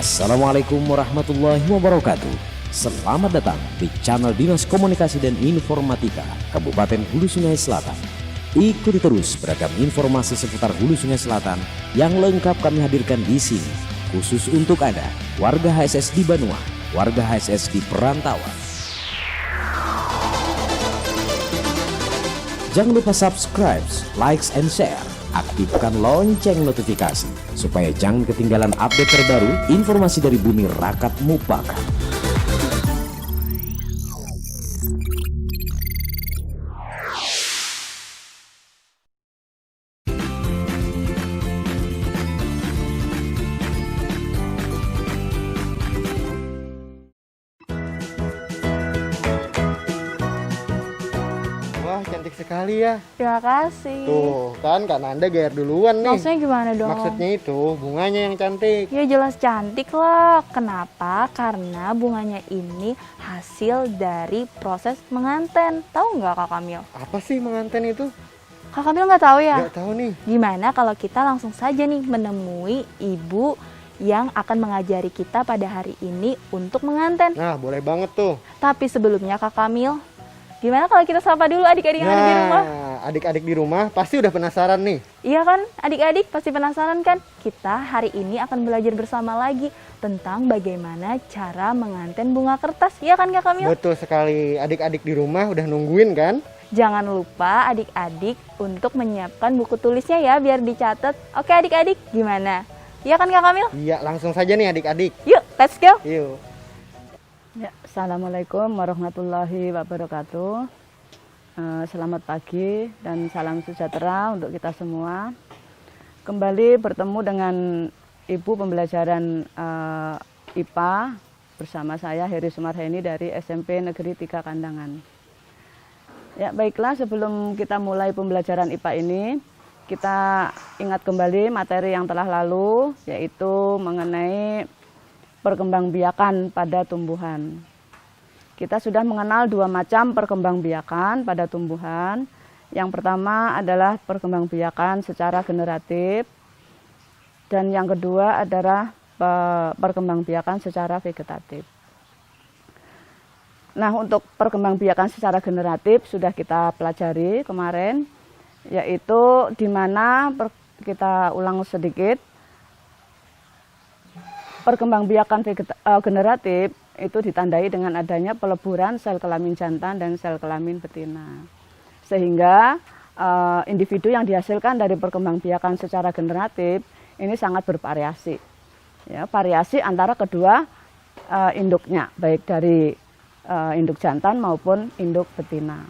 Assalamualaikum warahmatullahi wabarakatuh. Selamat datang di channel Dinas Komunikasi dan Informatika Kabupaten Hulu Sungai Selatan. Ikuti terus beragam informasi seputar Hulu Sungai Selatan yang lengkap kami hadirkan di sini, khusus untuk Anda, warga HSS di Banua, warga HSS di perantauan. Jangan lupa subscribe, likes, and share. Aktifkan lonceng notifikasi supaya jangan ketinggalan update terbaru informasi dari bumi Rakat Mupaka. Wah, cantik sekali ya. Terima kasih. Tuh, kan Kak Nanda gair duluan nih. Maksudnya gimana dong? Maksudnya itu bunganya yang cantik. Ya jelas cantik lah. Kenapa? Karena bunganya ini hasil dari proses menganten. Tahu nggak Kak Kamil? Apa sih menganten itu? Kak Kamil nggak tahu ya? Nggak tahu nih. Gimana kalau kita langsung saja nih menemui ibu yang akan mengajari kita pada hari ini untuk menganten. Nah, boleh banget tuh. Tapi sebelumnya Kak Kamil, gimana kalau kita sapa dulu adik-adik yang ada di rumah? Adik-adik di rumah pasti udah penasaran nih. Iya kan, adik-adik pasti penasaran kan? Kita hari ini akan belajar bersama lagi tentang bagaimana cara menganten bunga kertas. Iya kan Kak Kamil? Betul sekali. Adik-adik di rumah udah nungguin kan? Jangan lupa adik-adik untuk menyiapkan buku tulisnya ya, biar dicatat. Oke adik-adik, gimana? Iya kan Kak Kamil? Iya, langsung saja nih adik-adik. Yuk, let's go! Yuk. Ya, Assalamualaikum warahmatullahi wabarakatuh. Selamat pagi dan salam sejahtera untuk kita semua. Kembali bertemu dengan Ibu pembelajaran IPA bersama saya Heri Sumarheni dari SMP Negeri 3 Kandangan. Ya, baiklah, sebelum kita mulai pembelajaran IPA ini, kita ingat kembali materi yang telah lalu, yaitu mengenai perkembangbiakan pada tumbuhan. Kita sudah mengenal dua macam perkembangbiakan pada tumbuhan. Yang pertama adalah perkembangbiakan secara generatif, dan yang kedua adalah perkembangbiakan secara vegetatif. Nah, untuk perkembangbiakan secara generatif sudah kita pelajari kemarin, yaitu di mana kita ulang sedikit. Perkembangbiakan generatif itu ditandai dengan adanya peleburan sel kelamin jantan dan sel kelamin betina. Sehingga individu yang dihasilkan dari perkembangbiakan secara generatif ini sangat bervariasi. Ya, variasi antara kedua induknya, baik dari induk jantan maupun induk betina.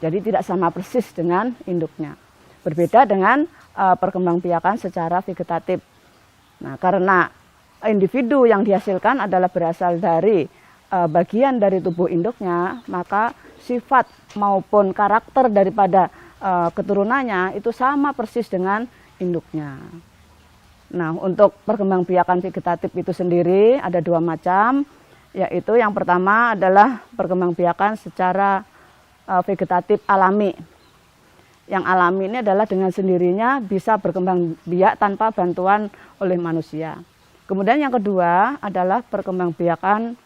Jadi tidak sama persis dengan induknya. Berbeda dengan perkembangbiakan secara vegetatif. Nah, karena individu yang dihasilkan adalah berasal dari bagian dari tubuh induknya, maka sifat maupun karakter daripada keturunannya itu sama persis dengan induknya. Nah, untuk perkembangbiakan vegetatif itu sendiri ada dua macam, yaitu yang pertama adalah perkembangbiakan secara vegetatif alami. Yang alami ini adalah dengan sendirinya bisa berkembang biak tanpa bantuan oleh manusia. Kemudian yang kedua adalah perkembangbiakan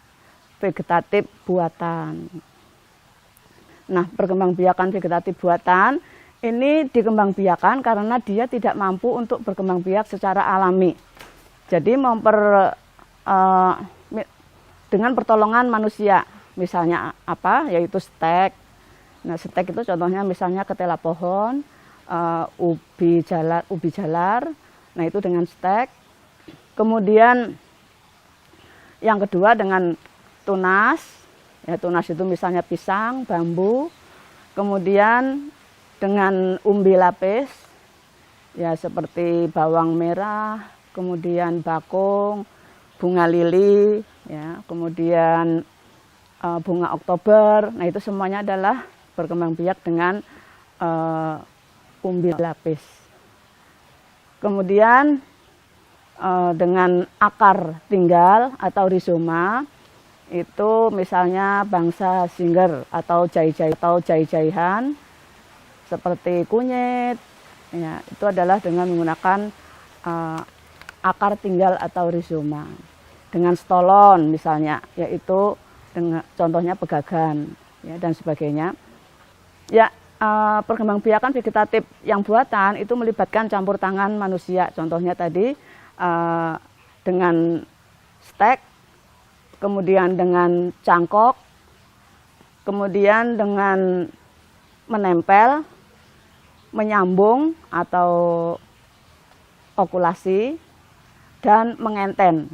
vegetatif buatan. Nah, perkembangbiakan vegetatif buatan ini dikembangbiakan karena dia tidak mampu untuk berkembang biak secara alami. Jadi dengan pertolongan manusia, misalnya apa? Yaitu stek. Nah, stek itu contohnya misalnya ketela pohon, ubi jalar. Nah, itu dengan stek. Kemudian yang kedua dengan tunas. Ya, tunas itu misalnya pisang, bambu. Kemudian dengan umbi lapis, ya seperti bawang merah, kemudian bakung, bunga lili, ya, kemudian bunga Oktober. Nah, itu semuanya adalah berkembang biak dengan umbi lapis. Kemudian dengan akar tinggal atau rizoma, itu misalnya bangsa singer atau jai-jaihan seperti kunyit, ya, itu adalah dengan menggunakan akar tinggal atau rizoma. Dengan stolon misalnya, yaitu dengan contohnya pegagan ya, dan sebagainya. Ya, perkembangbiakan vegetatif yang buatan itu melibatkan campur tangan manusia. Contohnya tadi dengan stek, kemudian dengan cangkok, kemudian dengan menempel, menyambung atau okulasi, dan mengenten.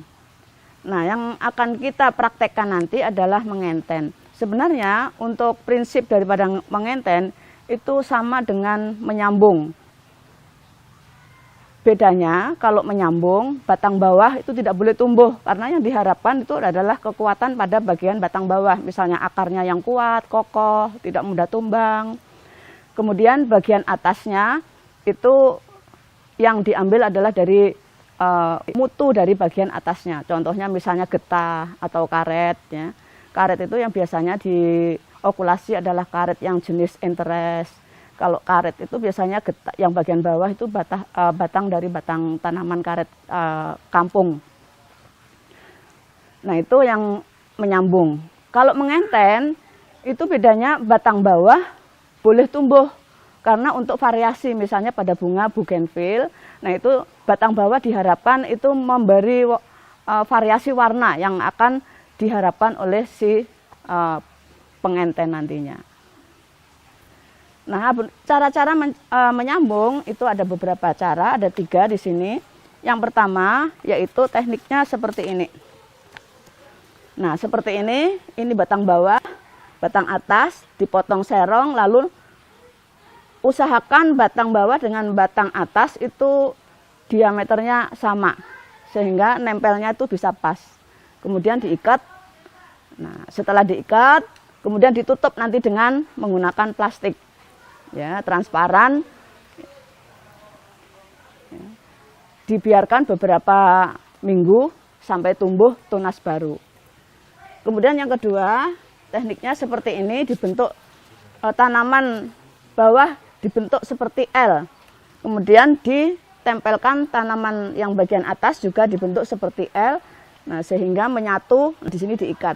Nah, yang akan kita praktekkan nanti adalah mengenten. Sebenarnya untuk prinsip daripada mengenten itu sama dengan menyambung. Bedanya kalau menyambung, batang bawah itu tidak boleh tumbuh karena yang diharapkan itu adalah kekuatan pada bagian batang bawah. Misalnya akarnya yang kuat, kokoh, tidak mudah tumbang. Kemudian bagian atasnya itu yang diambil adalah dari mutu dari bagian atasnya. Contohnya misalnya getah atau karet. Ya. Karet itu yang biasanya diokulasi adalah karet yang jenis interest. Kalau karet itu biasanya getah, yang bagian bawah itu batang dari batang tanaman karet kampung. Nah itu yang menyambung. Kalau mengenten itu bedanya batang bawah boleh tumbuh. Karena untuk variasi misalnya pada bunga bougainville, nah itu batang bawah diharapkan itu memberi variasi warna yang akan diharapkan oleh si pengenten nantinya. Nah, cara-cara menyambung itu ada beberapa cara, ada 3 di sini. Yang pertama yaitu tekniknya seperti ini. Nah, seperti ini batang bawah, batang atas dipotong serong, lalu usahakan batang bawah dengan batang atas itu diameternya sama sehingga nempelnya itu bisa pas. Kemudian diikat. Nah, setelah diikat, kemudian ditutup nanti dengan menggunakan plastik ya, transparan. Ya. Dibiarkan beberapa minggu sampai tumbuh tunas baru. Kemudian yang kedua, tekniknya seperti ini, dibentuk tanaman bawah dibentuk seperti L. Kemudian ditempelkan tanaman yang bagian atas juga dibentuk seperti L. Nah, sehingga menyatu, di sini diikat.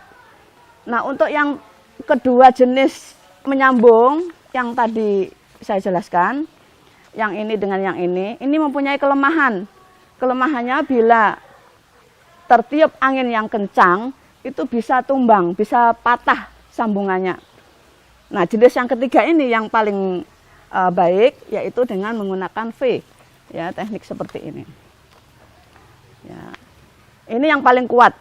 Nah, untuk yang kedua jenis menyambung yang tadi saya jelaskan, yang ini dengan yang ini mempunyai kelemahan. Kelemahannya bila tertiup angin yang kencang, itu bisa tumbang, bisa patah sambungannya. Nah, jenis yang ketiga ini yang paling baik, yaitu dengan menggunakan V, ya, teknik seperti ini. Ya. Ini yang paling kuat.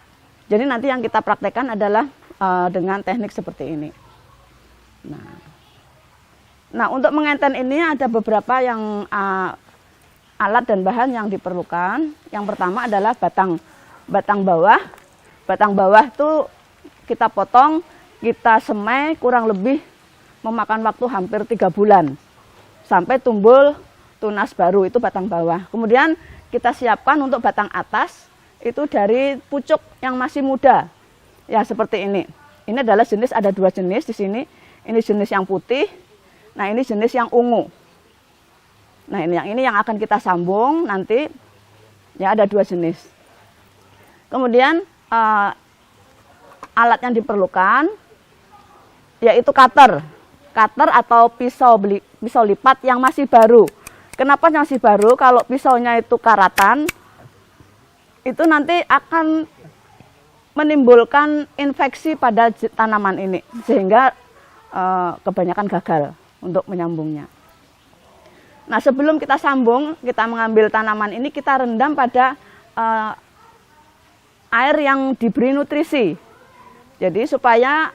Jadi nanti yang kita praktekkan adalah dengan teknik seperti ini. Nah, untuk mengenten ini ada beberapa yang alat dan bahan yang diperlukan. Yang pertama adalah batang bawah. Batang bawah itu kita potong, kita semai kurang lebih memakan waktu hampir 3 bulan sampai tumbuh tunas baru, itu batang bawah. Kemudian kita siapkan untuk batang atas itu dari pucuk yang masih muda. Ya, seperti ini. Ini adalah jenis, ada 2 jenis di sini. Ini jenis yang putih. Nah, ini jenis yang ungu. Nah, ini yang akan kita sambung nanti. Ya, ada 2 jenis. Kemudian alat yang diperlukan yaitu cutter atau pisau lipat yang masih baru. Kenapa masih baru? Kalau pisaunya itu karatan, itu nanti akan menimbulkan infeksi pada tanaman ini, sehingga kebanyakan gagal untuk menyambungnya. Nah, sebelum kita sambung, kita mengambil tanaman ini, kita rendam pada air yang diberi nutrisi. Jadi supaya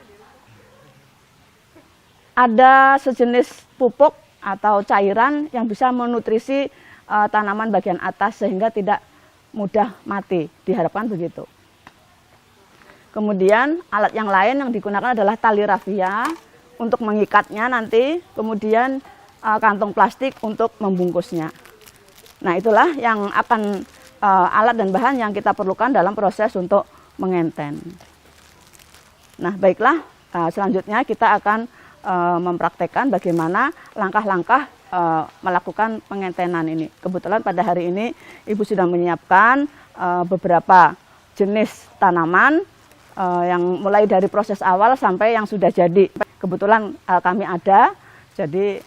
ada sejenis pupuk atau cairan yang bisa menutrisi tanaman bagian atas sehingga tidak mudah mati, diharapkan begitu. Kemudian alat yang lain yang digunakan adalah tali rafia untuk mengikatnya nanti, kemudian kantong plastik untuk membungkusnya. Nah, itulah yang akan alat dan bahan yang kita perlukan dalam proses untuk mengenten. Nah, baiklah, selanjutnya kita akan mempraktekkan bagaimana langkah-langkah melakukan pengentenan ini. Kebetulan pada hari ini Ibu sudah menyiapkan beberapa jenis tanaman yang mulai dari proses awal sampai yang sudah jadi. Kebetulan kami ada, jadi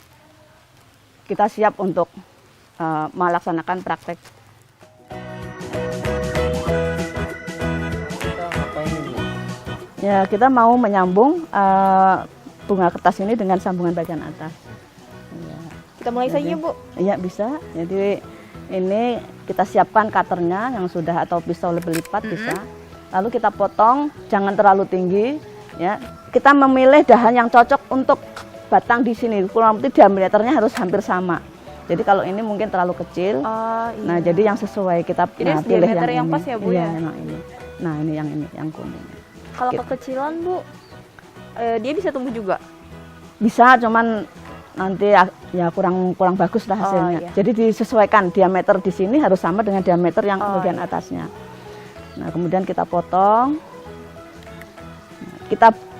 kita siap untuk melaksanakan praktek. Kita ngapain ini? Ya, kita mau menyambung bunga kertas ini dengan sambungan bagian atas. Ya. Kita mulai saja, Bu. Iya, bisa. Jadi ini kita siapkan cutternya yang sudah atau pisau lebih lipat bisa. Lalu kita potong, jangan terlalu tinggi. Ya, kita memilih dahan yang cocok untuk batang di sini. Kurang lebih diameternya harus hampir sama. Jadi kalau ini mungkin terlalu kecil. Oh, iya. Nah, jadi yang sesuai kita Jadi harus pilih diameter yang ini. pas ya, Bu, Iya, ya? ini. Nah, ini, yang kuning. Kalau kekecilan, Bu, dia bisa tumbuh juga? Bisa, cuman nanti ya kurang bagus lah hasilnya. iya. Jadi disesuaikan diameter di sini harus sama dengan diameter yang bagian iya. atasnya. Nah, kemudian kita potong.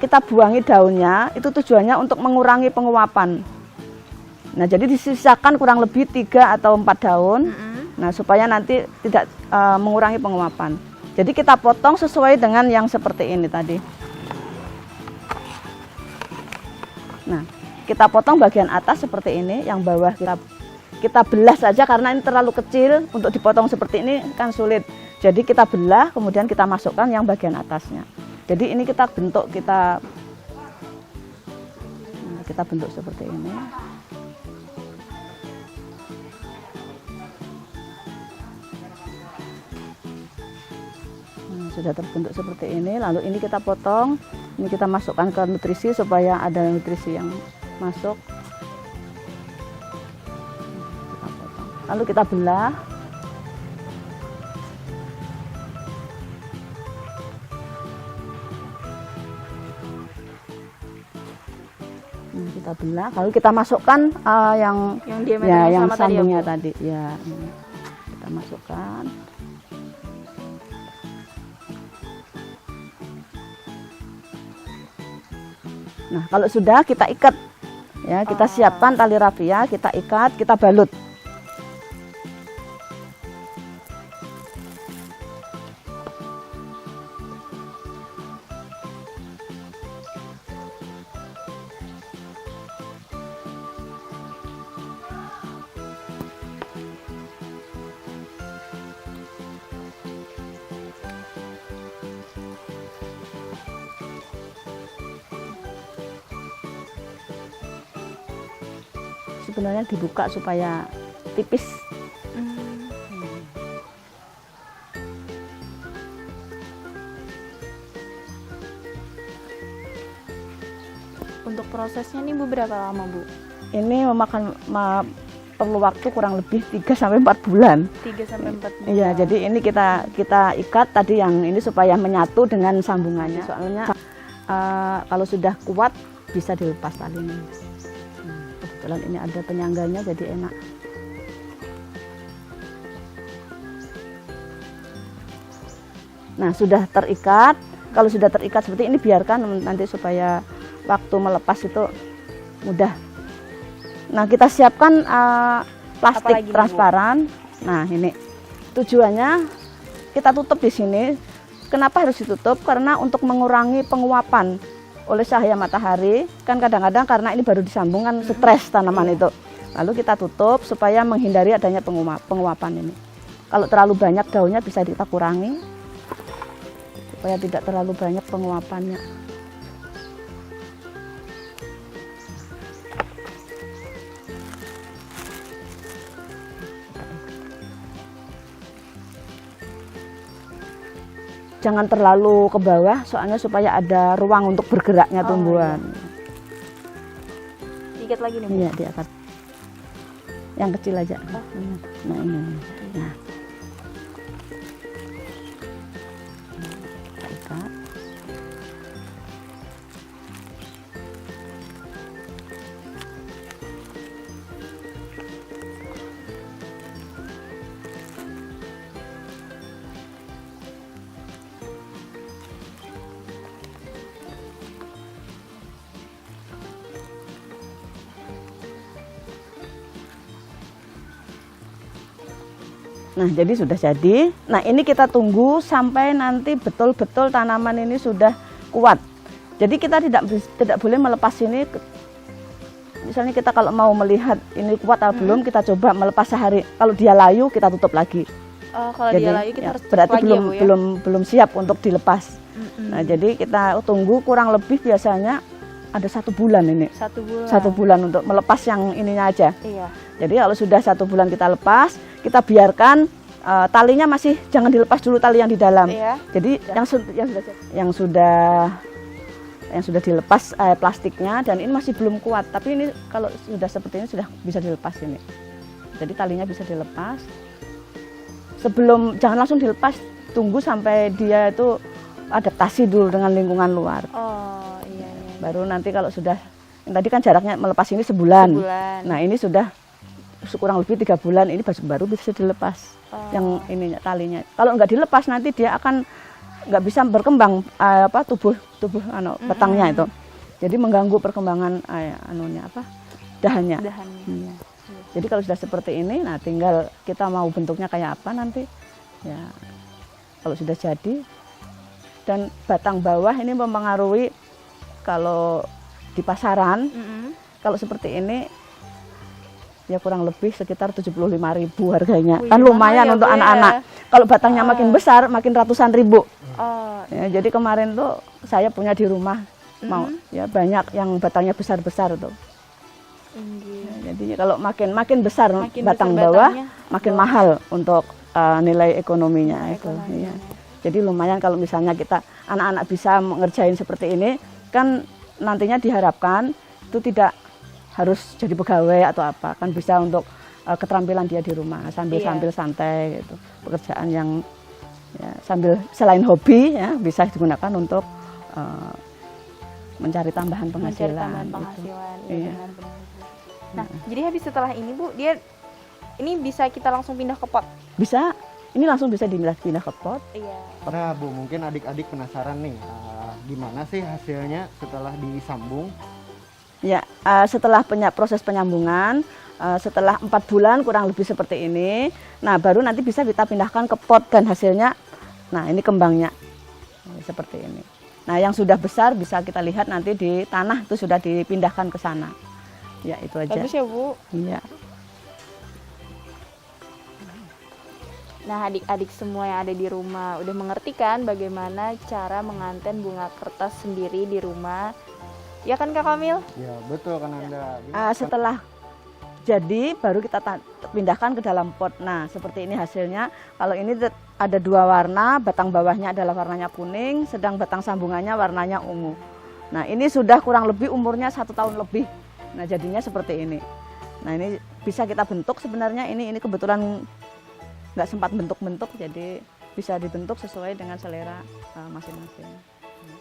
Kita buangi daunnya, itu tujuannya untuk mengurangi penguapan. Nah, jadi disisakan kurang lebih 3 atau 4 daun. Nah, supaya nanti tidak mengurangi penguapan. Jadi kita potong sesuai dengan yang seperti ini tadi. Nah, kita potong bagian atas seperti ini, yang bawah kita belah saja karena ini terlalu kecil untuk dipotong seperti ini kan sulit. Jadi kita belah, kemudian kita masukkan yang bagian atasnya. Jadi ini kita bentuk bentuk seperti ini. Sudah terbentuk seperti ini, lalu ini kita potong, ini kita masukkan ke nutrisi supaya ada nutrisi yang masuk. Kita potong. Lalu kita belah. Kita belah, lalu kita masukkan yang diameternya yang sama tadi ya, sambungnya Bu? tadi. Ya, ini. Kita masukkan. Nah, kalau sudah kita ikat, ya kita siapkan tali rafia, kita ikat, kita balut. Sebenarnya dibuka supaya tipis. Untuk prosesnya nih, Bu, berapa lama, Bu? Ini perlu waktu kurang lebih 3 sampai 4 bulan. 3 sampai 4 bulan. Iya, jadi ini kita ikat tadi yang ini supaya menyatu dengan sambungannya. Soalnya kalau sudah kuat bisa dilepas talinya. Kebetulan ini ada penyangganya jadi enak. Nah, sudah terikat. Kalau sudah terikat seperti ini, biarkan nanti supaya waktu melepas itu mudah. Nah, kita siapkan plastik Apalagi, transparan. Nah, ini tujuannya kita tutup di sini. Kenapa harus ditutup? Karena untuk mengurangi penguapan oleh cahaya matahari. Kan kadang-kadang karena ini baru disambung kan stres tanaman itu. Lalu kita tutup supaya menghindari adanya penguapan ini. Kalau terlalu banyak daunnya bisa kita kurangi supaya tidak terlalu banyak penguapannya. Jangan terlalu ke bawah, soalnya supaya ada ruang untuk bergeraknya tumbuhan. Diikat lagi nih, Bu? Iya, diikat. Yang kecil aja. Nah, ini. Nah. Kita ikat. Nah, jadi sudah jadi. Nah, ini kita tunggu sampai nanti betul-betul tanaman ini sudah kuat. Jadi kita tidak boleh melepas ini. Misalnya kita kalau mau melihat ini kuat atau belum, kita coba melepas sehari. Kalau dia layu, kita tutup lagi. Oh, kalau Jadi, dia layu kita ya, harus tutup berarti lagi belum ya, Bu, ya? belum siap untuk dilepas. Nah, jadi kita tunggu kurang lebih biasanya ada 1 bulan ini. 1 bulan. 1 bulan untuk melepas yang ininya aja. Iya. Jadi kalau sudah 1 bulan kita lepas, kita biarkan talinya masih jangan dilepas dulu tali yang di dalam. Iya. Jadi yang sudah dilepas plastiknya dan ini masih belum kuat. Tapi ini kalau sudah seperti ini sudah bisa dilepas ini. Jadi talinya bisa dilepas. Jangan langsung dilepas, tunggu sampai dia itu adaptasi dulu dengan lingkungan luar. Oh, iya. Baru nanti kalau sudah, yang tadi kan jaraknya melepas ini sebulan. Nah, ini sudah kurang lebih 3 bulan, ini baru bisa dilepas. Yang ininya talinya. Kalau nggak dilepas nanti dia akan nggak bisa berkembang tubuh batangnya itu. Jadi mengganggu perkembangan dahannya. Iya. Jadi kalau sudah seperti ini, nah tinggal kita mau bentuknya kayak apa nanti. Ya, kalau sudah jadi. Dan batang bawah ini mempengaruhi kalau di pasaran, kalau seperti ini ya kurang lebih sekitar 75.000 harganya. Wih, Kan lumayan ya, untuk Bu, anak-anak. ya. Kalau batangnya makin besar, makin ratusan ribu. Oh, Ya, jadi kemarin tuh saya punya di rumah mau ya banyak yang batangnya besar-besar tuh. Ya, jadi kalau makin besar Makin batang besar bawah, batangnya, makin mahal untuk nilai ekonominya itu. Iya. Jadi lumayan kalau misalnya kita anak-anak bisa mengerjain seperti ini, kan nantinya diharapkan itu tidak harus jadi pegawai atau apa, kan bisa untuk keterampilan dia di rumah sambil santai gitu. Pekerjaan yang ya, sambil selain hobi ya bisa digunakan untuk mencari tambahan penghasilan. Iya. Iya. Nah, jadi habis setelah ini, Bu, ini bisa kita langsung pindah ke pot. Bisa, ini langsung bisa pindah ke pot. Iya. Nah Bu, mungkin adik-adik penasaran nih, gimana sih hasilnya setelah disambung? Ya, setelah proses penyambungan, setelah 4 bulan kurang lebih seperti ini, nah baru nanti bisa kita pindahkan ke pot dan hasilnya, nah ini kembangnya seperti ini. Nah yang sudah besar bisa kita lihat nanti di tanah itu sudah dipindahkan ke sana. Ya itu aja. Bagus ya, Bu. Iya. Nah, adik-adik semua yang ada di rumah udah mengerti kan bagaimana cara menganten bunga kertas sendiri di rumah? Ya kan Kak Kamil? Ya betul kan Anda. Setelah jadi baru kita pindahkan ke dalam pot. Nah seperti ini hasilnya. Kalau ini ada 2 warna, batang bawahnya adalah warnanya kuning, sedang batang sambungannya warnanya ungu. Nah ini sudah kurang lebih umurnya 1 tahun lebih. Nah jadinya seperti ini. Nah ini bisa kita bentuk sebenarnya, ini kebetulan nggak sempat bentuk-bentuk, jadi bisa dibentuk sesuai dengan selera masing-masing.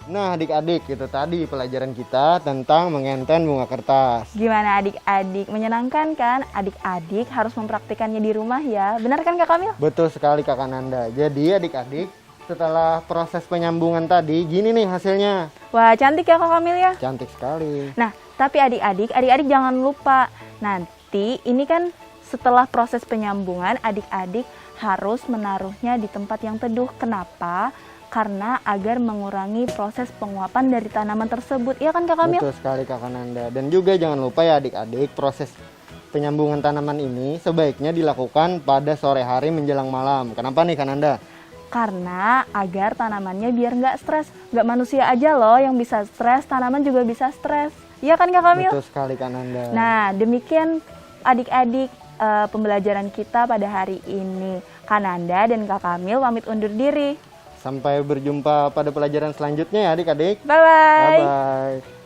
Nah adik-adik, itu tadi pelajaran kita tentang mengenten bunga kertas. Gimana adik-adik? Menyenangkan kan? Adik-adik harus mempraktikannya di rumah ya. Benar kan Kak Kamil? Betul sekali Kakak Nanda. Jadi adik-adik, setelah proses penyambungan tadi, gini nih hasilnya. Wah, cantik ya Kak Kamil ya? Cantik sekali. Nah, tapi adik-adik jangan lupa. Nanti ini kan setelah proses penyambungan, adik-adik harus menaruhnya di tempat yang teduh. Kenapa? Karena agar mengurangi proses penguapan dari tanaman tersebut. Iya kan Kak Kamil? Betul sekali Kakak Nanda. Dan juga jangan lupa ya adik-adik, proses penyambungan tanaman ini sebaiknya dilakukan pada sore hari menjelang malam. Kenapa nih Kak Nanda? Karena agar tanamannya biar nggak stres. Nggak manusia aja loh yang bisa stres, tanaman juga bisa stres. Iya kan Kak Kamil? Betul sekali Kak Nanda. Nah, demikian adik-adik pembelajaran kita pada hari ini. Kak Nanda dan Kak Kamil pamit undur diri. Sampai berjumpa pada pelajaran selanjutnya ya adik-adik. Bye-bye. Bye-bye.